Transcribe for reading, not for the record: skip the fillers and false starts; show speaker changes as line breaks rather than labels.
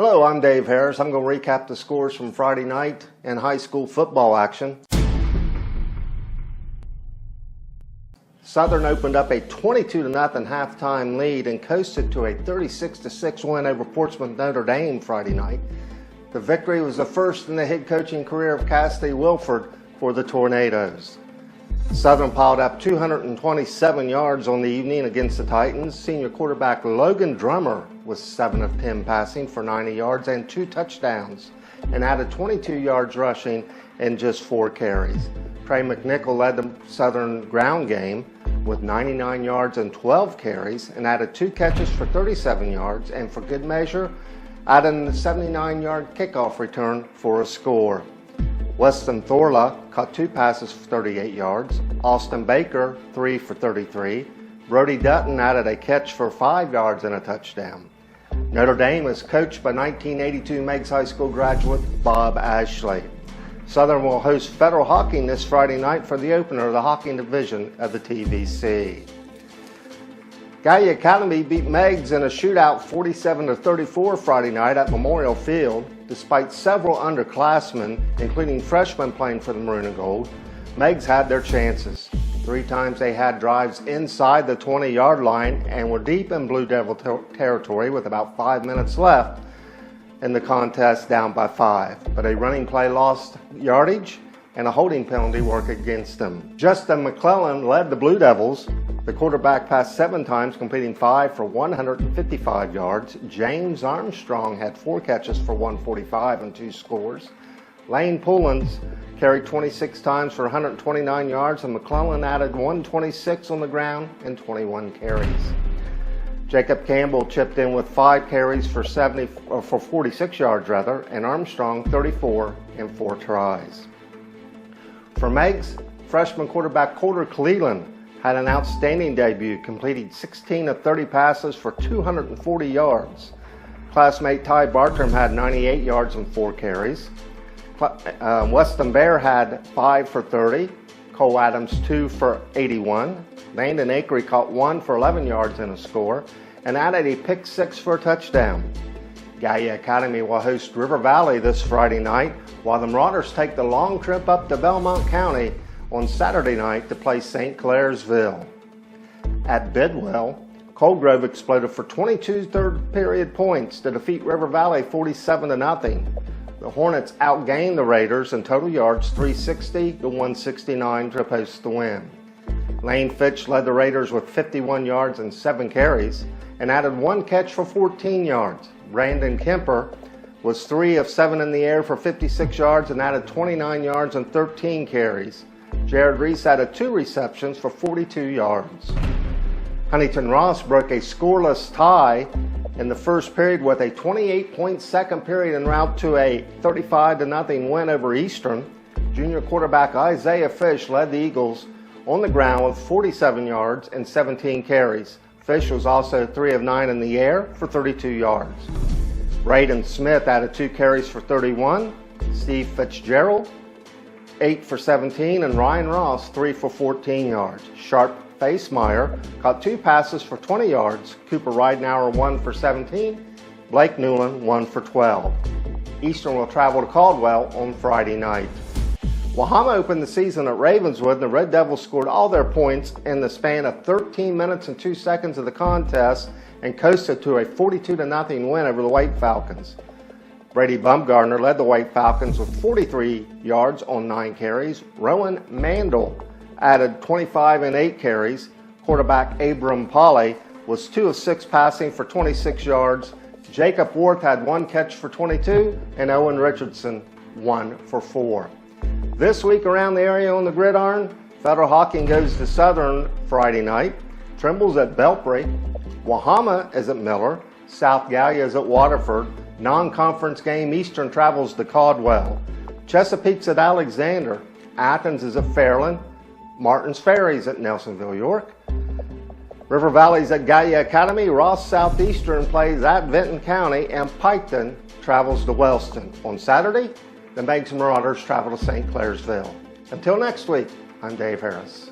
Hello, I'm Dave Harris. I'm going to recap the scores from Friday night in high school football action. Southern opened up a 22-0 halftime lead and coasted to a 36-6 win over Portsmouth Notre Dame Friday night. The victory was the first in the head coaching career of Cassidy Wilford for the Tornadoes. Southern piled up 227 yards on the evening against the Titans. Senior quarterback Logan Drummer was 7 of 10 passing for 90 yards and 2 touchdowns, and added 22 yards rushing in just 4 carries. Trey McNichol led the Southern ground game with 99 yards and 12 carries, and added 2 catches for 37 yards, and for good measure, added a 79-yard kickoff return for a score. Weston Thorla caught 2 passes for 38 yards. Austin Baker, 3 for 33. Brody Dutton added a catch for 5 yards and a touchdown. Notre Dame is coached by 1982 Meigs High School graduate Bob Ashley. Southern will host Federal Hocking this Friday night for the opener of the Hocking Division of the TVC. Gallia Academy beat Meigs in a shootout 47-34 Friday night at Memorial Field. Despite several underclassmen, including freshmen, playing for the Maroon and Gold, Meigs had their chances. 3 times they had drives inside the 20-yard line and were deep in Blue Devil territory with about 5 minutes left in the contest, down by 5. But a running play lost yardage and a holding penalty worked against them. Justin McClellan led the Blue Devils. The quarterback passed 7 times, completing 5 for 155 yards. James Armstrong had 4 catches for 145 and 2 scores. Lane Pullins carried 26 times for 129 yards, and McClellan added 126 on the ground and 21 carries. Jacob Campbell chipped in with 5 carries for 46 yards, and Armstrong 34 and 4 tries. For Meigs, freshman quarterback Colter Cleland had an outstanding debut, completing 16 of 30 passes for 240 yards. Classmate Ty Bartrum had 98 yards and 4 carries. Weston Bear had 5 for 30. Cole Adams 2 for 81. Landon Akery caught 1 for 11 yards and a score, and added a pick 6 for a touchdown. Gallia Academy will host River Valley this Friday night, while the Marauders take the long trip up to Belmont County on Saturday night to play St. Clairsville. At Bidwell, Colegrove exploded for 22 third-period points to defeat River Valley 47-0. The Hornets outgained the Raiders in total yards 360 to 169 to post the win. Lane Fitch led the Raiders with 51 yards and 7 carries, and added 1 catch for 14 yards. Brandon Kemper was 3 of 7 in the air for 56 yards and added 29 yards and 13 carries. Jared Reese added 2 receptions for 42 yards. Huntington Ross broke a scoreless tie in the first period with a 28-point second period en route to a 35-0 win over Eastern. Junior quarterback Isaiah Fish led the Eagles on the ground with 47 yards and 17 carries. Fish was also 3 of 9 in the air for 32 yards. Braden Smith added 2 carries for 31. Steve Fitzgerald 8 for 17, and Ryan Ross 3 for 14 yards. Sharp Facemeyer caught 2 passes for 20 yards. Cooper Ridenauer 1 for 17. Blake Newland 1 for 12. Eastern will travel to Caldwell on Friday night. Wahama opened the season at Ravenswood, and the Red Devils scored all their points in the span of 13 minutes and 2 seconds of the contest and coasted to a 42-0 win over the White Falcons. Brady Bumgardner led the White Falcons with 43 yards on 9 carries. Rowan Mandel added 25 and 8 carries. Quarterback Abram Polly was 2 of 6 passing for 26 yards. Jacob Worth had 1 catch for 22, and Owen Richardson 1 for 4. This week around the area on the gridiron, Federal Hocking goes to Southern Friday night. Trimble's at Belpre. Wahama is at Miller. South Gallia is at Waterford. Non-conference game, Eastern travels to Caldwell. Chesapeake's at Alexander. Athens is at Fairland. Martins Ferry's at Nelsonville, York. River Valley's at Gallia Academy. Ross Southeastern plays at Vinton County, and Piketon travels to Wellston. On Saturday, the Meigs Marauders travel to St. Clairsville. Until next week, I'm Dave Harris.